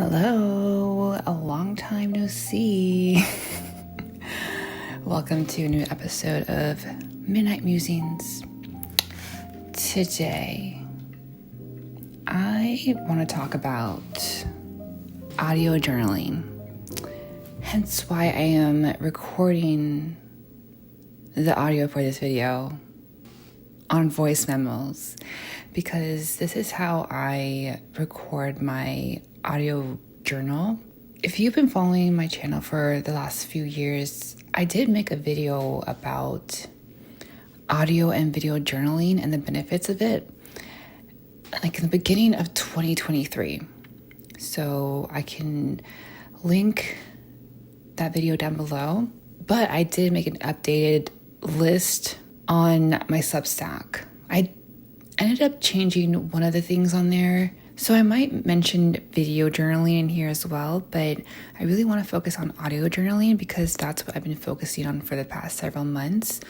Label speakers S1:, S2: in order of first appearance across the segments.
S1: Hello, a long time no see. Welcome to a new episode of Midnight Musings. Today, I want to talk about audio journaling, hence why I am recording the audio for this video on voice memos, because this is how I record my audio journal. If you've been following my channel for the last few years, I did make a video about audio and video journaling and the benefits of it, like in the beginning of 2023. So I can link that video down below. But I did make an updated list on my Substack. I ended up changing one of the things on there. So I might mention video journaling in here as well, but I really want to focus on audio journaling because that's what I've been focusing on for the past several months.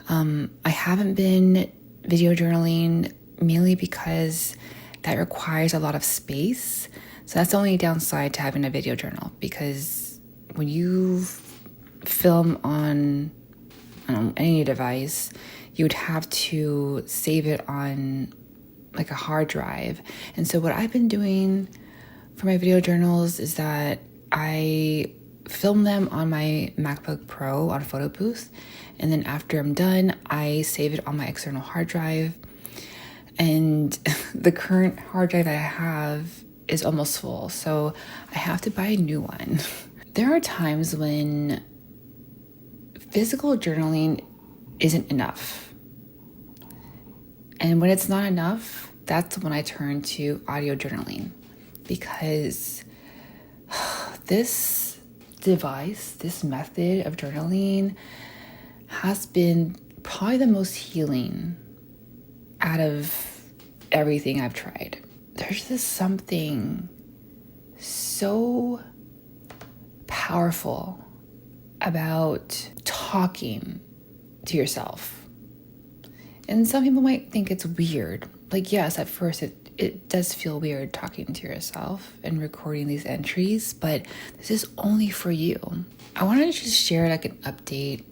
S1: I haven't been video journaling mainly because that requires a lot of space. So that's the only downside to having a video journal, because when you film on any device, you would have to save it on like a hard drive. And so what I've been doing for my video journals is that I film them on my MacBook Pro on Photo Booth, and then after I'm done, I save it on my external hard drive. And the current hard drive that I have is almost full, so I have to buy a new one. There are times when physical journaling isn't enough. And when it's not enough, that's when I turn to audio journaling, because this device, this method of journaling has been probably the most healing out of everything I've tried. There's just something so powerful about talking to yourself. And some people might think it's weird. Like, yes, at first it does feel weird talking to yourself and recording these entries, but this is only for you. I wanted to just share like an update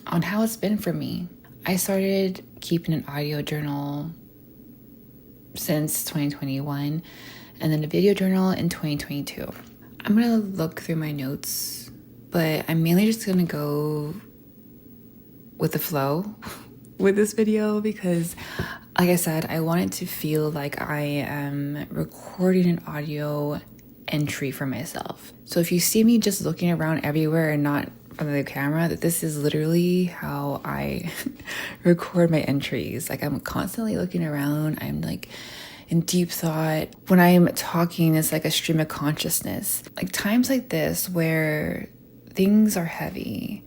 S1: on how it's been for me. I started keeping an audio journal since 2021, and then a video journal in 2022. I'm gonna look through my notes, but I'm mainly just gonna go with the flow with this video, because like I said, I want it to feel like I am recording an audio entry for myself. So if you see me just looking around everywhere and not from the camera, that this is literally how I record my entries. Like, I'm constantly looking around. I'm like in deep thought. When I'm talking, it's like a stream of consciousness. Like times like this where things are heavy,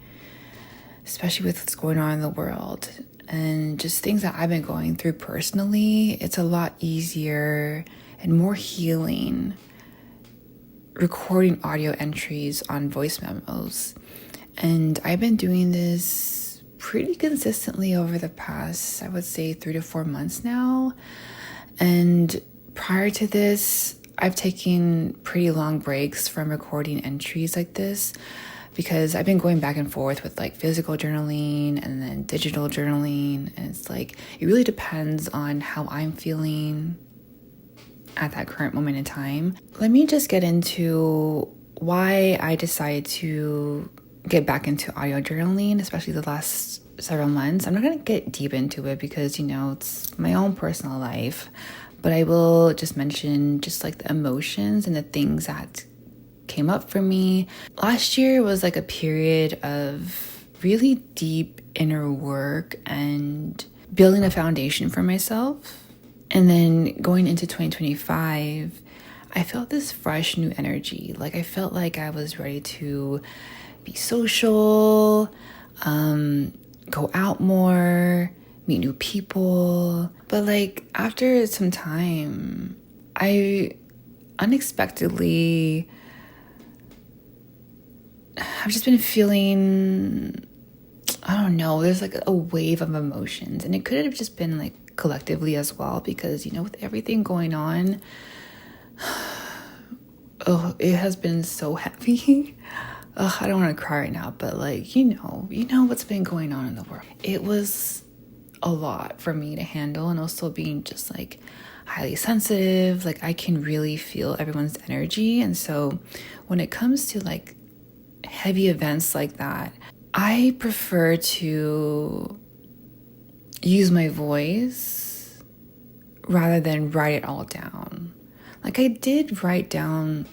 S1: especially with what's going on in the world and just things that I've been going through personally, it's a lot easier and more healing recording audio entries on voice memos. And I've been doing this pretty consistently over the past, I would say, 3 to 4 months now. And prior to this, I've taken pretty long breaks from recording entries like this, because I've been going back and forth with like physical journaling and then digital journaling. And it's like, it really depends on how I'm feeling at that current moment in time. Let me just get into why I decided to get back into audio journaling, especially the last several months. I'm not going to get deep into it because, it's my own personal life, but I will just mention just like the emotions and the things that came up for me. Last year was like a period of really deep inner work and building a foundation for myself. And then going into 2025, I felt this fresh new energy. Like I felt like I was ready to be social, go out more, meet new people. But like after some time, I unexpectedly I've just been feeling, I don't know, there's like a wave of emotions. And it could have just been like collectively as well, because, with everything going on, it has been so heavy. I don't want to cry right now, but like, you know what's been going on in the world. It was a lot for me to handle, and also being just like highly sensitive. Like, I can really feel everyone's energy. And so when it comes to like heavy events like that, I prefer to use my voice rather than write it all down. Like, I did write down,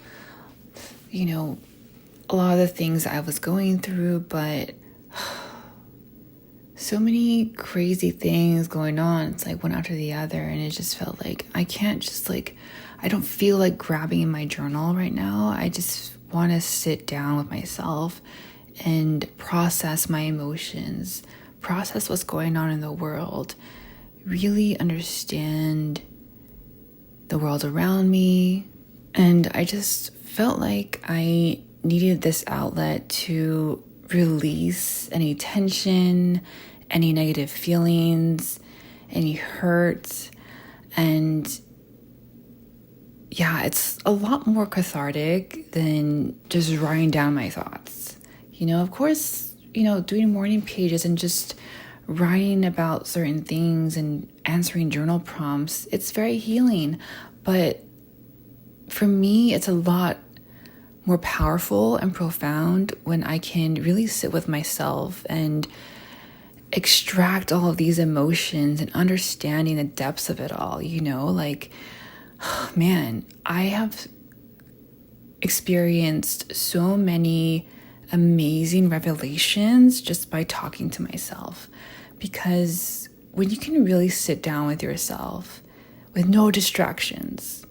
S1: a lot of the things I was going through, but so many crazy things going on. It's like one after the other, and it just felt like I can't just like, I don't feel like grabbing my journal right now. I just want to sit down with myself and process my emotions, process what's going on in the world, really understand the world around me. And I just felt like I needed this outlet to release any tension, any negative feelings, any hurt. And yeah, it's a lot more cathartic than just writing down my thoughts. Of course, doing morning pages and just writing about certain things and answering journal prompts, it's very healing. But for me, it's a lot more powerful and profound when I can really sit with myself and extract all of these emotions and understanding the depths of it all, like, man, I have experienced so many amazing revelations just by talking to myself. Because when you can really sit down with yourself with no distractions,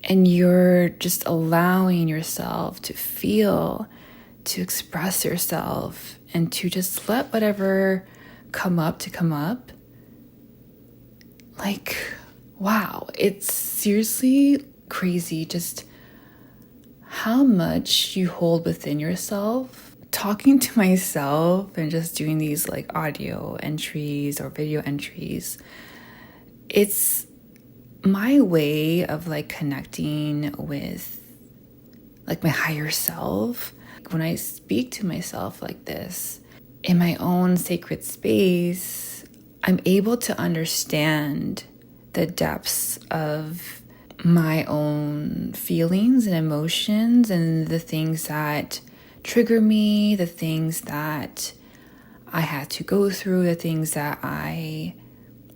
S1: and you're just allowing yourself to feel, to express yourself, and to just let whatever come up, like, wow, it's seriously crazy just how much you hold within yourself. Talking to myself and just doing these like audio entries or video entries, it's my way of like connecting with like my higher self. When I speak to myself like this in my own sacred space, I'm able to understand the depths of my own feelings and emotions and the things that trigger me, the things that I had to go through, the things that I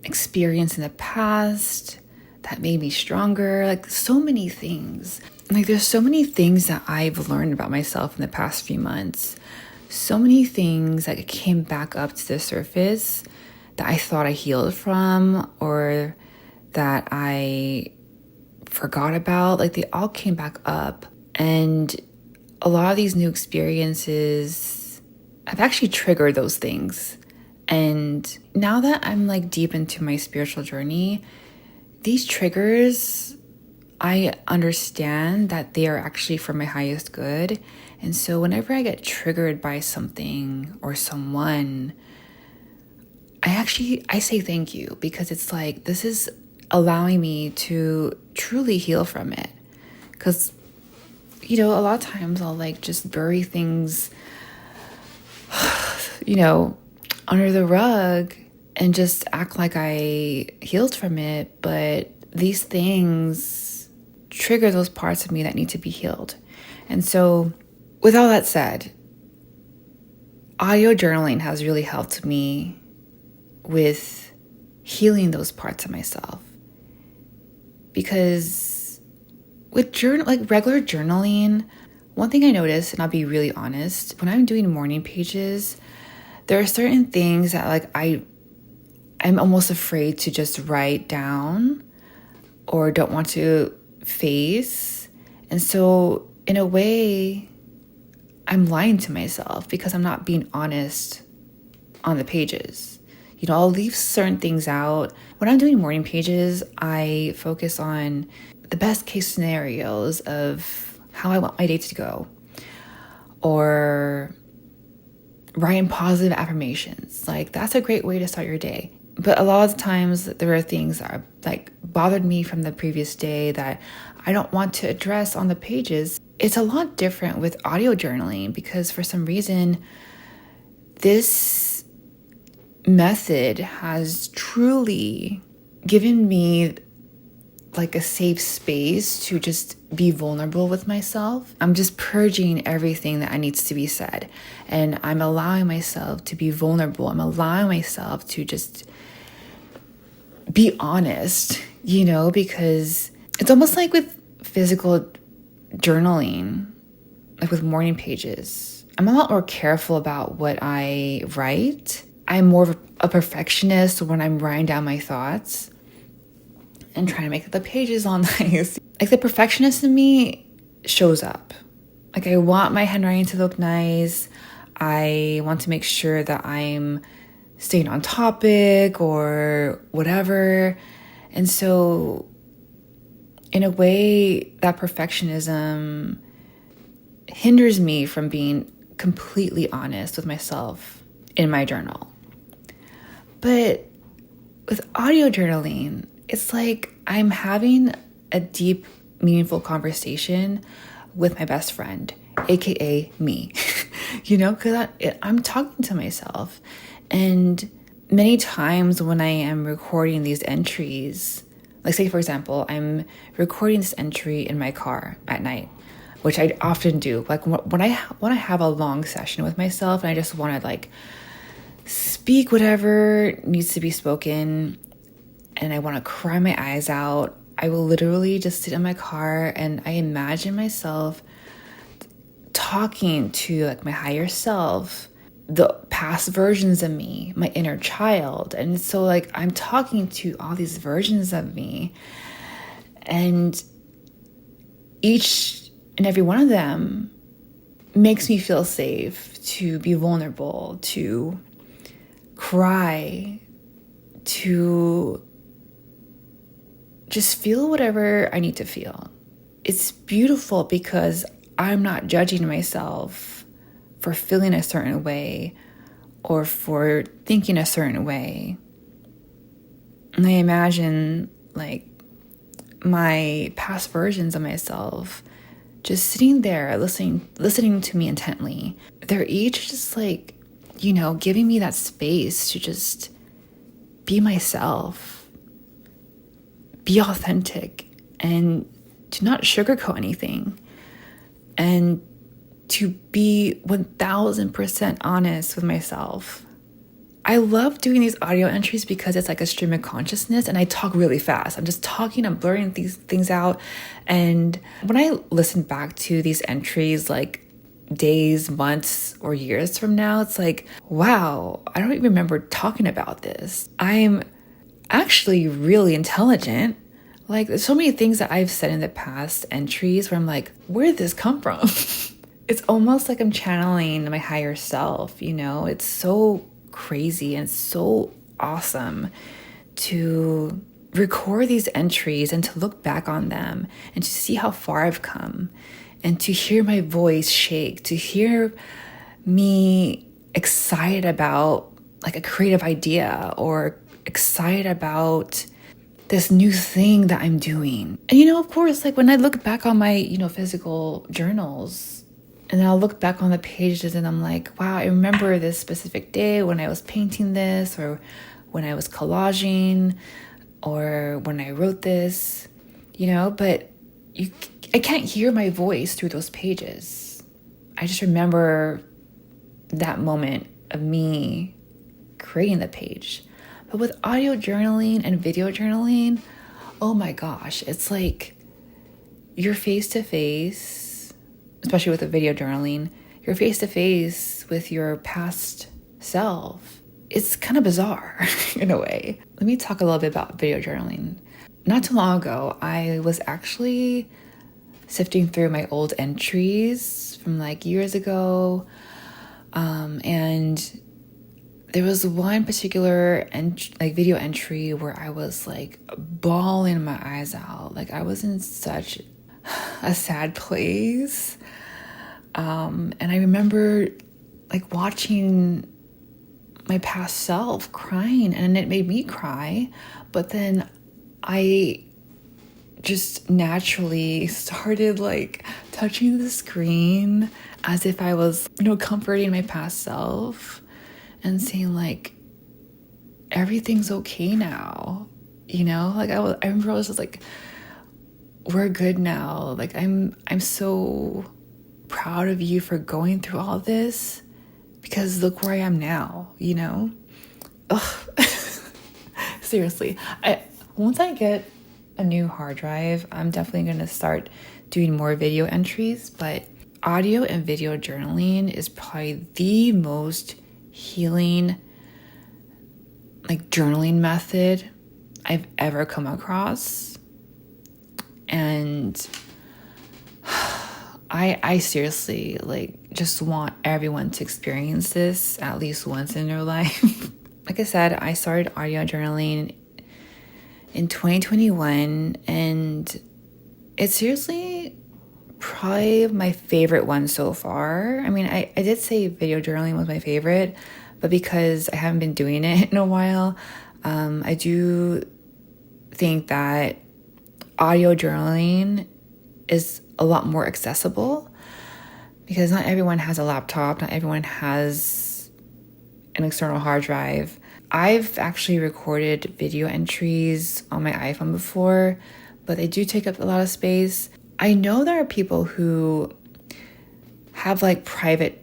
S1: experienced in the past that made me stronger. Like, so many things. Like, there's so many things that I've learned about myself in the past few months. So many things that came back up to the surface that I thought I healed from or that I forgot about. Like, they all came back up. And a lot of these new experiences have actually triggered those things. And now that I'm like deep into my spiritual journey, these triggers, I understand that they are actually for my highest good. And so whenever I get triggered by something or someone, I say thank you, because it's like, this is allowing me to truly heal from it. Because, a lot of times I'll like just bury things, under the rug and just act like I healed from it. But these things trigger those parts of me that need to be healed. And so with all that said, audio journaling has really helped me with healing those parts of myself. Because with regular journaling, one thing I noticed, and I'll be really honest, when I'm doing morning pages, there are certain things that like I'm almost afraid to just write down or don't want to face. And so in a way, I'm lying to myself because I'm not being honest on the pages. I'll leave certain things out. When I'm doing morning pages, I focus on the best case scenarios of how I want my day to go, or writing positive affirmations. Like, that's a great way to start your day. But a lot of the times there are things that are like bothered me from the previous day that I don't want to address on the pages. It's a lot different with audio journaling because for some reason, this method has truly given me like a safe space to just be vulnerable with myself. I'm just purging everything that needs to be said, and I'm allowing myself to be vulnerable. I'm allowing myself to just be honest, because it's almost like with physical journaling, like with morning pages. I'm a lot more careful about what I write. I'm more of a perfectionist when I'm writing down my thoughts and trying to make the pages all nice. Like the perfectionist in me shows up. Like I want my handwriting to look nice. I want to make sure that I'm staying on topic or whatever. And so in a way, that perfectionism hinders me from being completely honest with myself in my journal. But with audio journaling, it's like I'm having a deep, meaningful conversation with my best friend, aka me, because I'm talking to myself. And many times when I am recording these entries, like say, for example, I'm recording this entry in my car at night, which I often do. Like when I have a long session with myself and I just want to like speak whatever needs to be spoken and I want to cry my eyes out, I will literally just sit in my car and I imagine myself talking to like my higher self, the past versions of me, my inner child. And so like I'm talking to all these versions of me, and each and every one of them makes me feel safe to be vulnerable, to cry, to just feel whatever I need to feel. It's beautiful because I'm not judging myself for feeling a certain way or for thinking a certain way. And I imagine like my past versions of myself just sitting there listening to me intently. They're each just like, giving me that space to just be myself, be authentic, and to not sugarcoat anything, and to be 1000% honest with myself. I love doing these audio entries because it's like a stream of consciousness and I talk really fast. I'm just talking, I'm blurring these things out. And when I listen back to these entries like days, months, or years from now, it's like, wow, I don't even remember talking about this. I'm actually really intelligent. Like there's so many things that I've said in the past entries where I'm like, where did this come from? It's almost like I'm channeling my higher self, It's so crazy and so awesome to record these entries and to look back on them and to see how far I've come and to hear my voice shake, to hear me excited about like a creative idea or excited about this new thing that I'm doing. And of course, like when I look back on my, physical journals, and I'll look back on the pages and I'm like, wow, I remember this specific day when I was painting this, or when I was collaging, or when I wrote this, but I can't hear my voice through those pages. I just remember that moment of me creating the page. But with audio journaling and video journaling, oh my gosh, it's like you're face to face. Especially with the video journaling, you're face to face with your past self. It's kind of bizarre in a way. Let me talk a little bit about video journaling. Not too long ago, I was actually sifting through my old entries from like years ago. And there was one particular video entry where I was like bawling my eyes out. Like I was in such a sad place. And I remember like watching my past self crying, and it made me cry. But then I just naturally started like touching the screen as if I was, comforting my past self and saying like, everything's okay now. Like I remember I was just like, we're good now. Like I'm so proud of you for going through all this, because look where I am now, Ugh. Seriously. Once I get a new hard drive, I'm definitely going to start doing more video entries, but audio and video journaling is probably the most healing like journaling method I've ever come across. And I seriously like just want everyone to experience this at least once in their life. Like I said, I started audio journaling in 2021, and it's seriously probably my favorite one so far. I mean, I did say video journaling was my favorite, but because I haven't been doing it in a while, I do think that audio journaling is a lot more accessible, because not everyone has a laptop, not everyone has an external hard drive. I've actually recorded video entries on my iPhone before, but they do take up a lot of space. I know there are people who have like private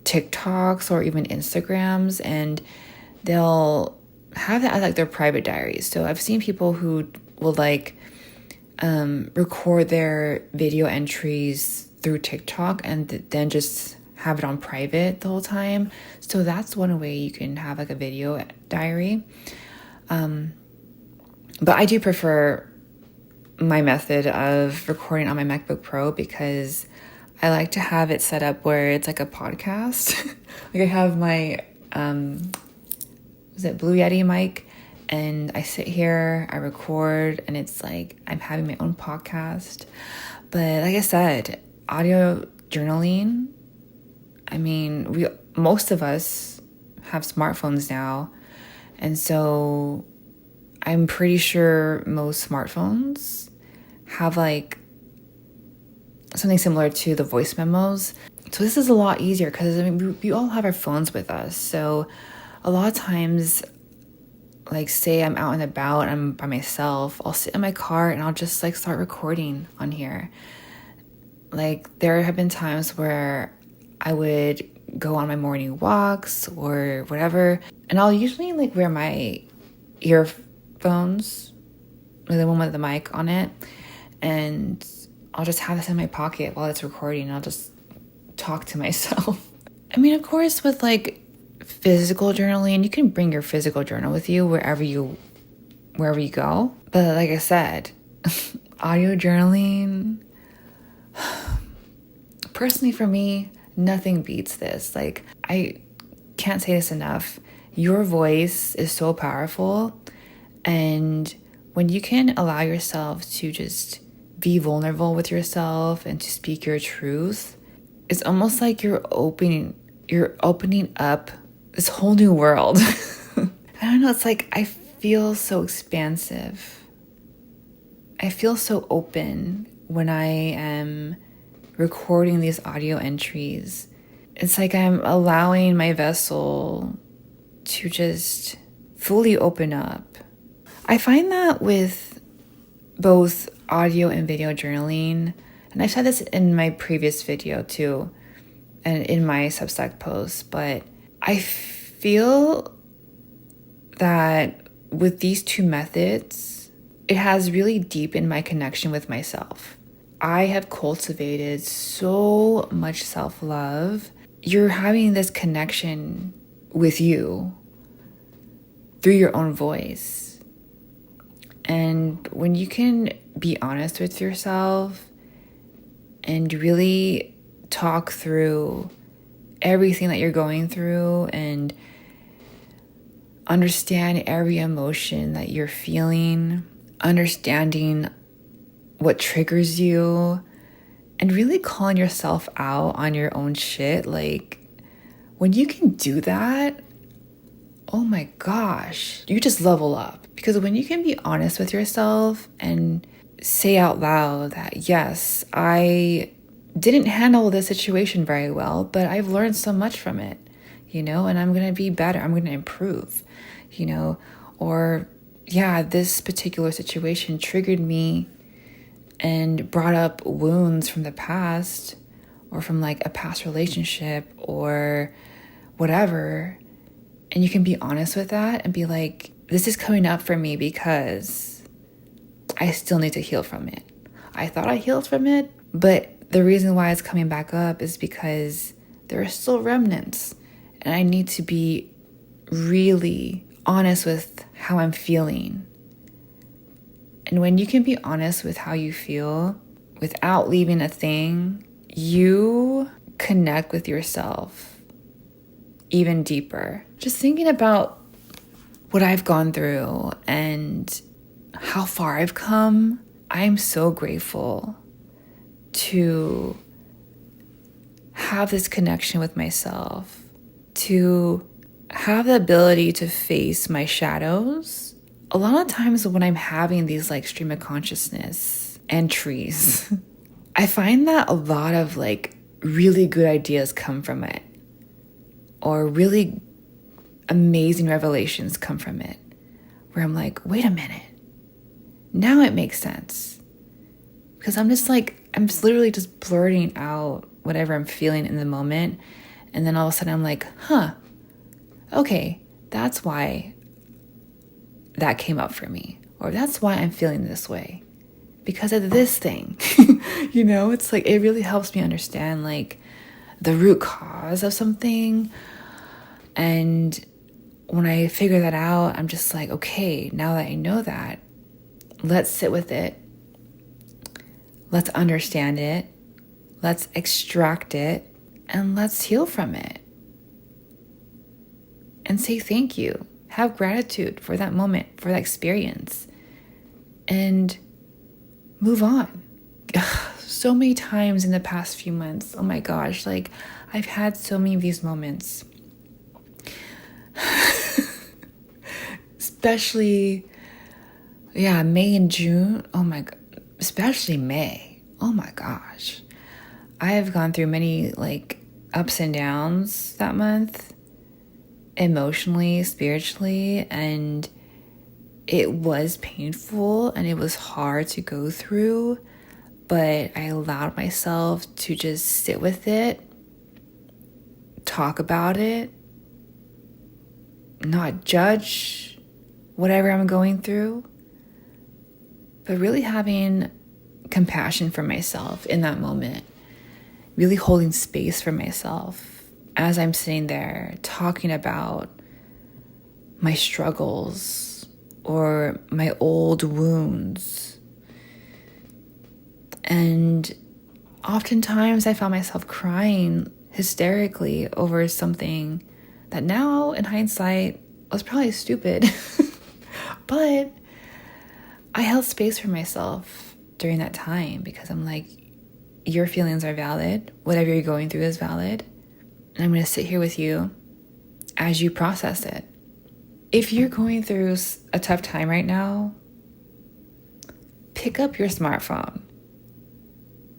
S1: TikToks or even Instagrams, and they'll have that as like their private diaries. So I've seen people who will like record their video entries through TikTok and then just have it on private the whole time. So that's one way you can have like a video diary. But I do prefer my method of recording on my MacBook Pro, because I like to have it set up where it's like a podcast. Like I have my Blue Yeti mic, and I sit here, I record, and it's like I'm having my own podcast. But like I said, audio journaling, I mean, most of us have smartphones now, and so I'm pretty sure most smartphones have like something similar to the voice memos. So this is a lot easier, because I mean, we all have our phones with us. So a lot of times, like say I'm out and about, I'm by myself, I'll sit in my car and I'll just like start recording on here. Like there have been times where I would go on my morning walks or whatever, and I'll usually like wear my earphones, the one with the mic on it, and I'll just have this in my pocket while it's recording, and I'll just talk to myself. I mean, of course, with like physical journaling, you can bring your physical journal with you wherever you go. But like I said, audio journaling, personally for me, nothing beats this. Like, I can't say this enough. Your voice is so powerful, and when you can allow yourself to just be vulnerable with yourself and to speak your truth, it's almost like you're opening up this whole new world. I don't know, it's like I feel so expansive. I feel so open when I am recording these audio entries. It's like I'm allowing my vessel to just fully open up. I find that with both audio and video journaling, and I've said this in my previous video too, and in my Substack post, but I feel that with these two methods, it has really deepened my connection with myself. I have cultivated so much self-love. You're having this connection with you through your own voice. And when you can be honest with yourself and really talk through everything that you're going through and understand every emotion that you're feeling, understanding what triggers you, and really calling yourself out on your own shit, like when you can do that, oh my gosh, you just level up. Because when you can be honest with yourself and say out loud that, yes, I didn't handle this situation very well, but I've learned so much from it, and I'm going to be better. I'm going to improve, or yeah, this particular situation triggered me and brought up wounds from the past or from like a past relationship or whatever. And you can be honest with that and be like, this is coming up for me because I still need to heal from it. I thought I healed from it, but the reason why it's coming back up is because there are still remnants. And I need to be really honest with how I'm feeling. And when you can be honest with how you feel without leaving a thing, you connect with yourself even deeper. Just thinking about what I've gone through and how far I've come, I'm so grateful to have this connection with myself, to have the ability to face my shadows. A lot of times when I'm having these like stream of consciousness entries, I find that a lot of like really good ideas come from it, or really amazing revelations come from it, where I'm like, wait a minute, now it makes sense. Because I'm literally just blurting out whatever I'm feeling in the moment. And then all of a sudden I'm like, okay, that's why that came up for me. Or that's why I'm feeling this way. Because of this thing. It's like, it really helps me understand like the root cause of something. And when I figure that out, I'm just like, okay, now that I know that, let's sit with it. Let's understand it. Let's extract it. And let's heal from it. And say thank you. Have gratitude for that moment, for that experience. And move on. So many times in the past few months, oh my gosh, like I've had so many of these moments. Especially, May and June. Oh my God. Especially May. Oh my gosh. I have gone through many like ups and downs that month, emotionally, spiritually, and it was painful and it was hard to go through, but I allowed myself to just sit with it, talk about it, not judge whatever I'm going through, but really having compassion for myself in that moment. Really holding space for myself as I'm sitting there talking about my struggles or my old wounds. And oftentimes I found myself crying hysterically over something that now in hindsight was probably stupid. But I held space for myself during that time because I'm like, your feelings are valid. Whatever you're going through is valid. And I'm going to sit here with you as you process it. If you're going through a tough time right now, pick up your smartphone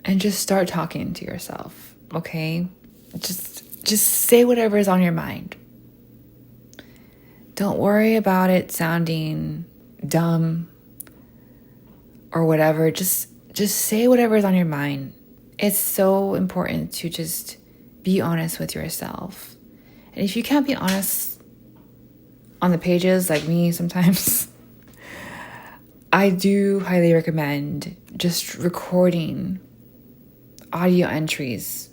S1: and just start talking to yourself, okay? Just say whatever is on your mind. Don't worry about it sounding dumb or whatever. Just say whatever is on your mind. It's so important to just be honest with yourself. And if you can't be honest on the pages like me sometimes, I do highly recommend just recording audio entries.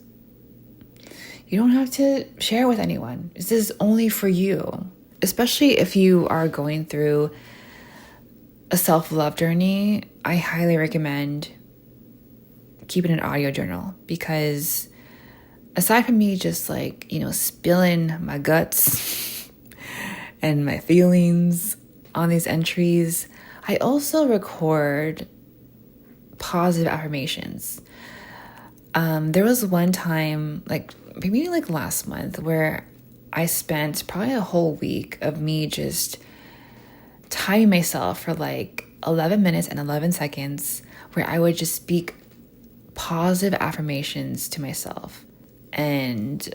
S1: You don't have to share with anyone. This is only for you. Especially if you are going through a self-love journey, I highly recommend keeping an audio journal, because aside from me just like, spilling my guts and my feelings on these entries, I also record positive affirmations. There was one time, maybe last month, where I spent probably a whole week of me just timing myself for like 11 minutes and 11 seconds where I would just speak positive affirmations to myself. And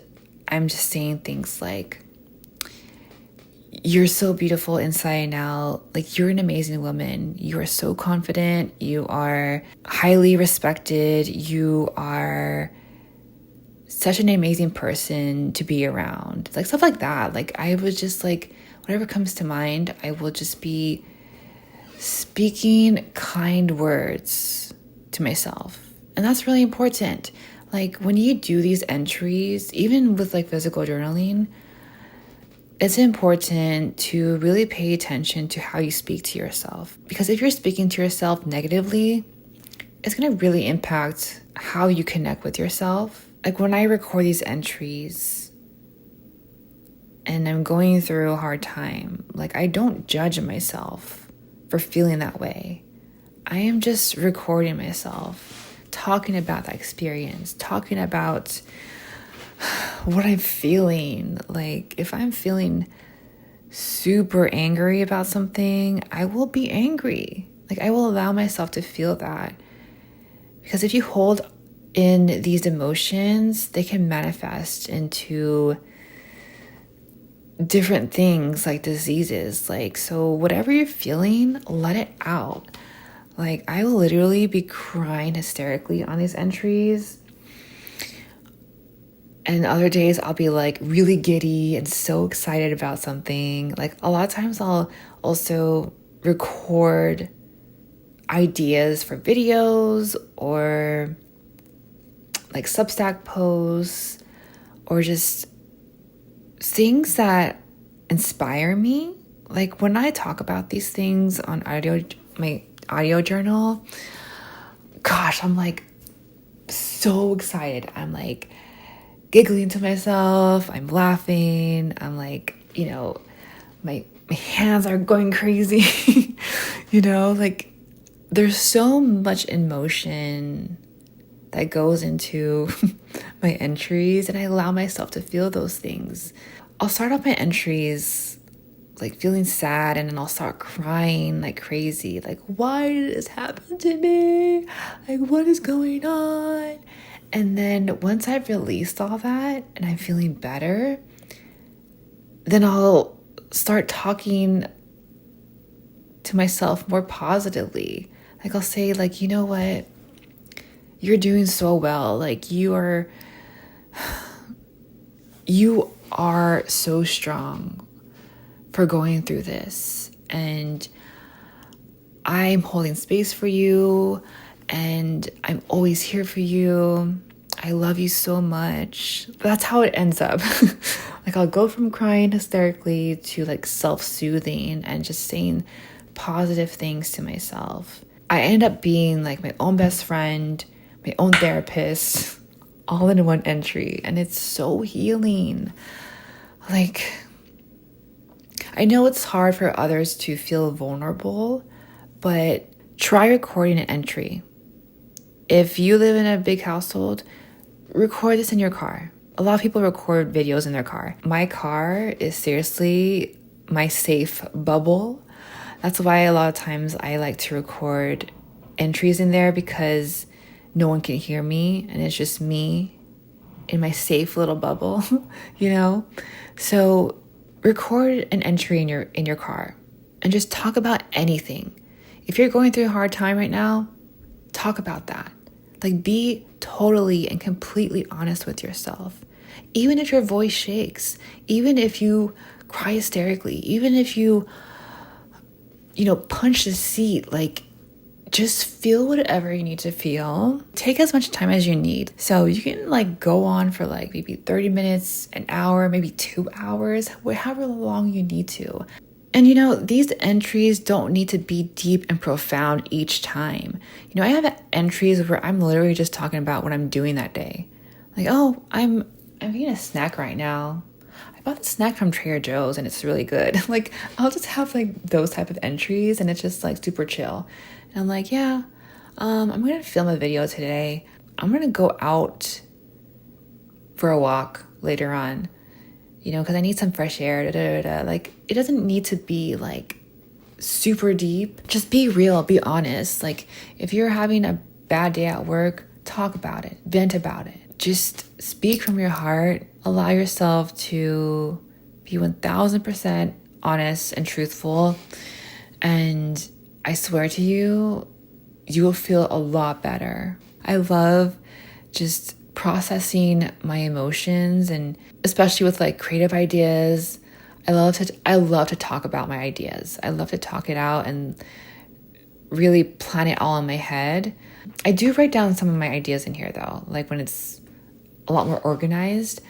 S1: I'm just saying things like, you're so beautiful inside and out. Like, you're an amazing woman. You are so confident. You are highly respected. You are such an amazing person to be around. Like, stuff like that. Like, I was just like, whatever comes to mind, I will just be speaking kind words to myself. And that's really important. Like, when you do these entries, even with like physical journaling, it's important to really pay attention to how you speak to yourself. Because if you're speaking to yourself negatively, it's going to really impact how you connect with yourself. Like, when I record these entries and I'm going through a hard time, like, I don't judge myself for feeling that way. I am just recording myself, talking about that experience, talking about what I'm feeling. Like, if I'm feeling super angry about something, I will be angry. Like, I will allow myself to feel that. Because if you hold in these emotions, they can manifest into different things like diseases. Like, so whatever you're feeling, let it out. Like, I will literally be crying hysterically on these entries. And other days I'll be like really giddy and so excited about something. Like, a lot of times I'll also record ideas for videos or like Substack posts or just things that inspire me. Like, when I talk about these things on my audio journal, gosh, I'm like so excited. I'm like giggling to myself. I'm laughing. I'm like, my hands are going crazy. Like, there's so much emotion that goes into my entries, and I allow myself to feel those things. I'll start off my entries like feeling sad, and then I'll start crying like crazy. Like, why did this happen to me? Like, what is going on? And then once I've released all that and I'm feeling better, then I'll start talking to myself more positively. Like, I'll say, like, you know what? You're doing so well. Like, you are so strong for going through this. And I'm holding space for you. And I'm always here for you. I love you so much. That's how it ends up. Like, I'll go from crying hysterically to like self-soothing and just saying positive things to myself. I end up being like my own best friend, my own therapist, all in one entry. And it's so healing. Like, I know it's hard for others to feel vulnerable, but try recording an entry. If you live in a big household, record this in your car. A lot of people record videos in their car. My car is seriously my safe bubble. That's why a lot of times I like to record entries in there, because no one can hear me and it's just me in my safe little bubble, So record an entry in your car and just talk about anything. If you're going through a hard time right now, talk about that. Like, be totally and completely honest with yourself. Even if your voice shakes, even if you cry hysterically, even if you, punch the seat, like, just feel whatever you need to feel. Take as much time as you need. So you can like go on for like maybe 30 minutes, an hour, maybe 2 hours, however long you need to. And these entries don't need to be deep and profound each time. I have entries where I'm literally just talking about what I'm doing that day. Like, oh, I'm eating a snack right now. I bought the snack from Trader Joe's and it's really good. Like, I'll just have like those type of entries and it's just like super chill. And I'm like, yeah, I'm going to film a video today. I'm going to go out for a walk later on. because I need some fresh air. Like, it doesn't need to be like super deep. Just be real, be honest. Like, if you're having a bad day at work, talk about it, vent about it. Just speak from your heart. Allow yourself to be 1000% honest and truthful. And I swear to you, you will feel a lot better. I love just processing my emotions, and especially with like creative ideas. I love to talk about my ideas. I love to talk it out and really plan it all in my head. I do write down some of my ideas in here though, like when it's a lot more organized.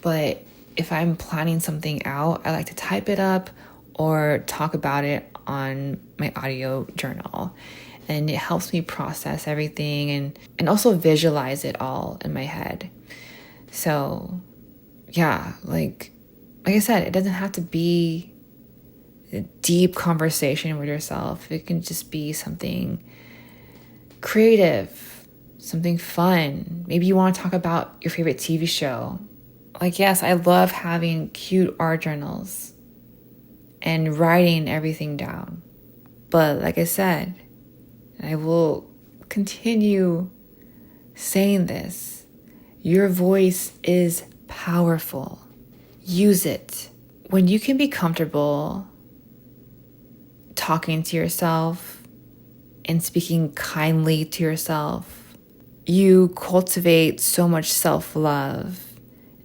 S1: But if I'm planning something out, I like to type it up or talk about it on my audio journal. And it helps me process everything and also visualize it all in my head. So yeah, like I said, it doesn't have to be a deep conversation with yourself. It can just be something creative, something fun. Maybe you want to talk about your favorite TV show. Like, yes, I love having cute art journals and writing everything down. But like I said, I will continue saying this, your voice is powerful. Use it. When you can be comfortable talking to yourself and speaking kindly to yourself, you cultivate so much self-love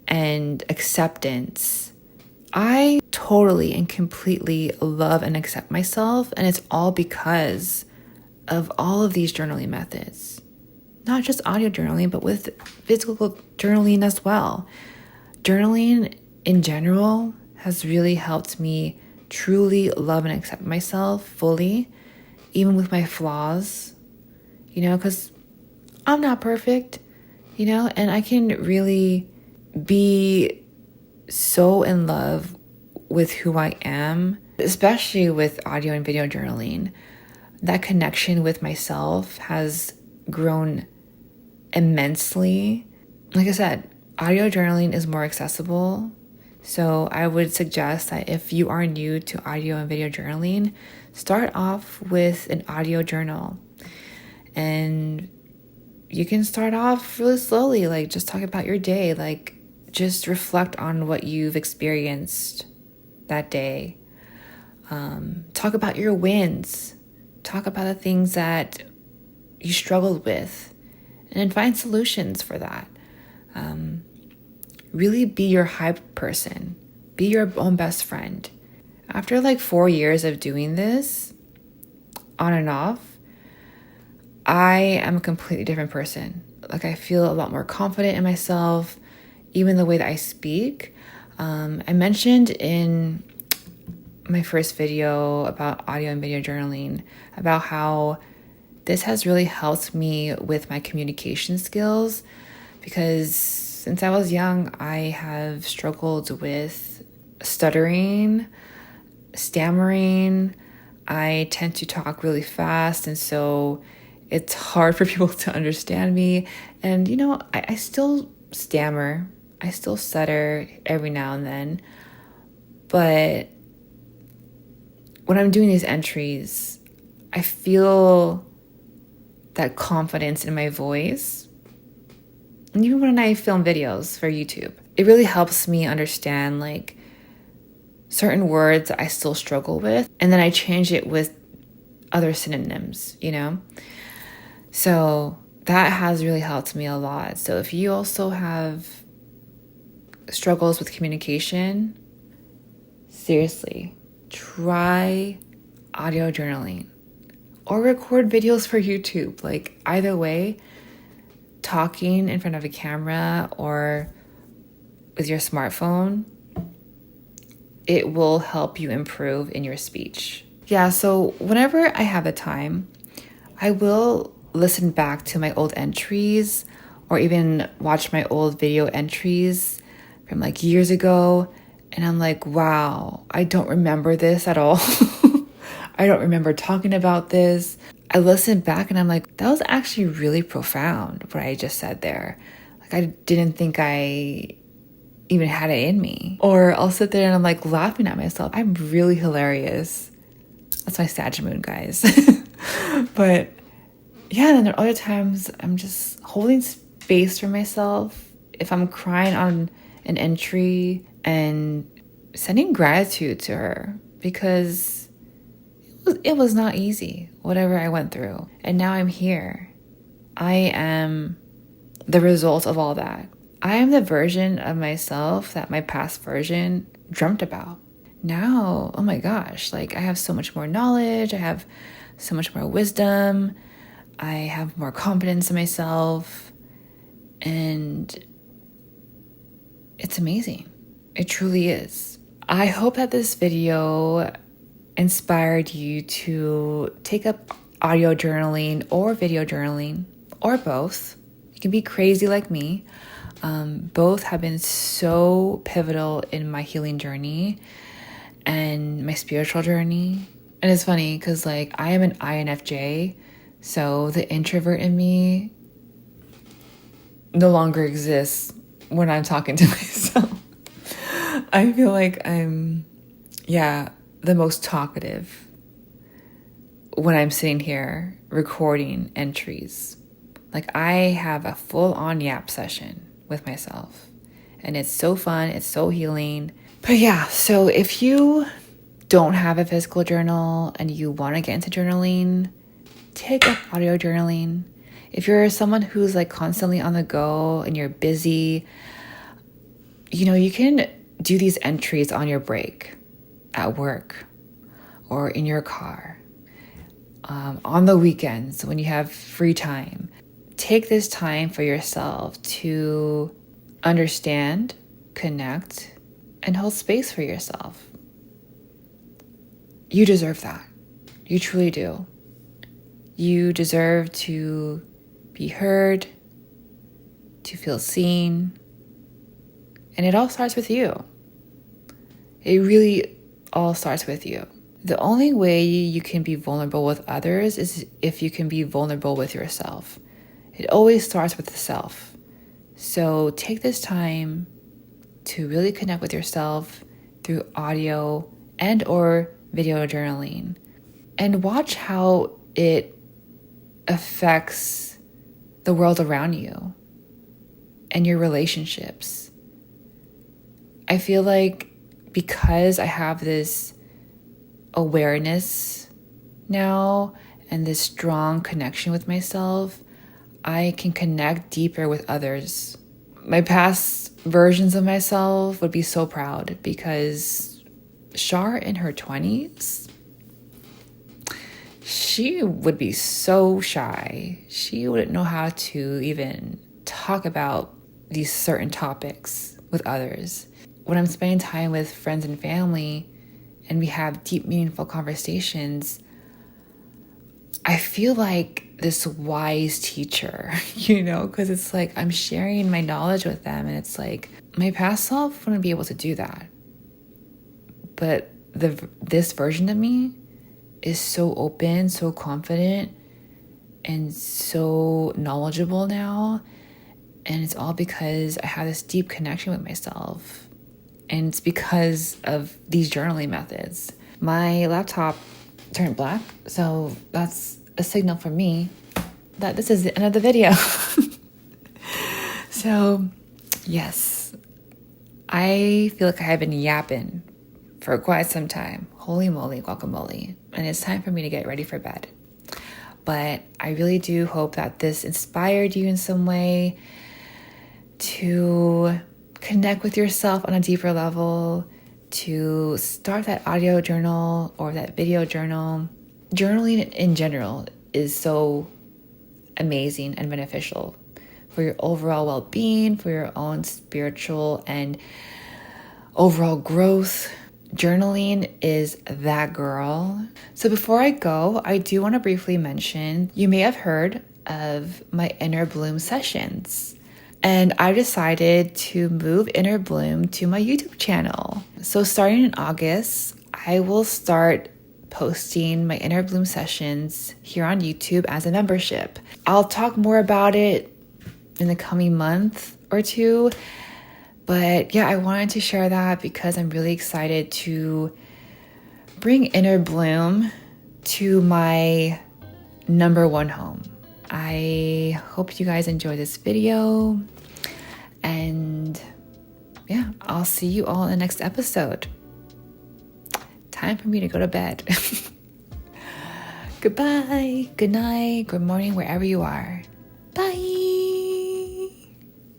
S1: and acceptance. I totally and completely love and accept myself, and it's all because of all of these journaling methods. Not just audio journaling, but with physical journaling as well. Journaling in general has really helped me truly love and accept myself fully, even with my flaws, because I'm not perfect, and I can really be so in love with who I am, especially with audio and video journaling. That connection with myself has grown immensely. Like I said, audio journaling is more accessible. So I would suggest that if you are new to audio and video journaling, start off with an audio journal. And you can start off really slowly, like just talk about your day, like just reflect on what you've experienced that day. Talk about your wins. Talk about the things that you struggled with and then find solutions for that. Really be your hype person. Be your own best friend. After like 4 years of doing this, on and off, I am a completely different person. Like I feel a lot more confident in myself, even the way that I speak. I mentioned in my first video about audio and video journaling about how this has really helped me with my communication skills, because since I was young, I have struggled with stuttering, stammering. I tend to talk really fast, and so it's hard for people to understand me. And, I still stammer. I still stutter every now and then. But when I'm doing these entries, I feel that confidence in my voice. And even when I film videos for YouTube, it really helps me understand like certain words I still struggle with. And then I change it with other synonyms, So that has really helped me a lot. So if you also have struggles with communication, seriously, try audio journaling or record videos for YouTube. Like either way, talking in front of a camera or with your smartphone, it will help you improve in your speech. Yeah, so whenever I have the time, I will listen back to my old entries or even watch my old video entries from like years ago. And I'm like, wow, I don't remember this at all. I don't remember talking about this. I listen back and I'm like, that was actually really profound what I just said there. Like I didn't think I even had it in me. Or I'll sit there and I'm like laughing at myself. I'm really hilarious. That's my Sag moon, guys. But yeah, then there are other times I'm just holding space for myself. If I'm crying on an entry and sending gratitude to her, because it was not easy, whatever I went through. And now I'm here. I am the result of all that. I am the version of myself that my past version dreamt about. Now, oh my gosh, like I have so much more knowledge. I have so much more wisdom. I have more confidence in myself. And it's amazing. It truly is. I hope that this video inspired you to take up audio journaling or video journaling or both. You can be crazy like me. Both have been so pivotal in my healing journey and my spiritual journey. And it's funny because like I am an INFJ, so the introvert in me no longer exists when I'm talking to myself. I feel like I'm, the most talkative when I'm sitting here recording entries. Like I have a full-on yap session with myself. And it's so fun. It's so healing. But yeah, so if you don't have a physical journal and you want to get into journaling, take up audio journaling. If you're someone who's like constantly on the go and you're busy, you can do these entries on your break at work or in your car, on the weekends when you have free time. Take this time for yourself to understand, connect, and hold space for yourself. You deserve that. You truly do. You deserve to be heard, to feel seen, and it all starts with you. It really all starts with you. The only way you can be vulnerable with others is if you can be vulnerable with yourself. It always starts with the self. So take this time to really connect with yourself through audio and or video journaling, and watch how it affects the world around you and your relationships. I feel like because I have this awareness now and this strong connection with myself, I can connect deeper with others. My past versions of myself would be so proud because Shar in her 20s, she would be so shy. She wouldn't know how to even talk about these certain topics with others. When I'm spending time with friends and family and we have deep, meaningful conversations, I feel like this wise teacher, because it's like I'm sharing my knowledge with them, and it's like my past self wouldn't be able to do that. But this version of me is so open, so confident, and so knowledgeable now. And it's all because I have this deep connection with myself. And it's because of these journaling methods. My laptop turned black, so that's a signal for me that this is the end of the video. So, yes, I feel like I have been yapping for quite some time. Holy moly, guacamole. And it's time for me to get ready for bed. But I really do hope that this inspired you in some way to connect with yourself on a deeper level, to start that audio journal or that video journal. Journaling in general is so amazing and beneficial for your overall well-being, for your own spiritual and overall growth. Journaling is that girl. So before I go, I do want to briefly mention, you may have heard of my Inner Bloom sessions. And I decided to move Inner Bloom to my YouTube channel. So starting in August, I will start posting my Inner Bloom sessions here on YouTube as a membership. I'll talk more about it in the coming month or two, But yeah, I wanted to share that because I'm really excited to bring inner bloom to my number one home. I hope you guys enjoy this video, and yeah, I'll see you all in the next episode. Time for me to go to bed. Goodbye, good night, good morning, wherever you are. Bye.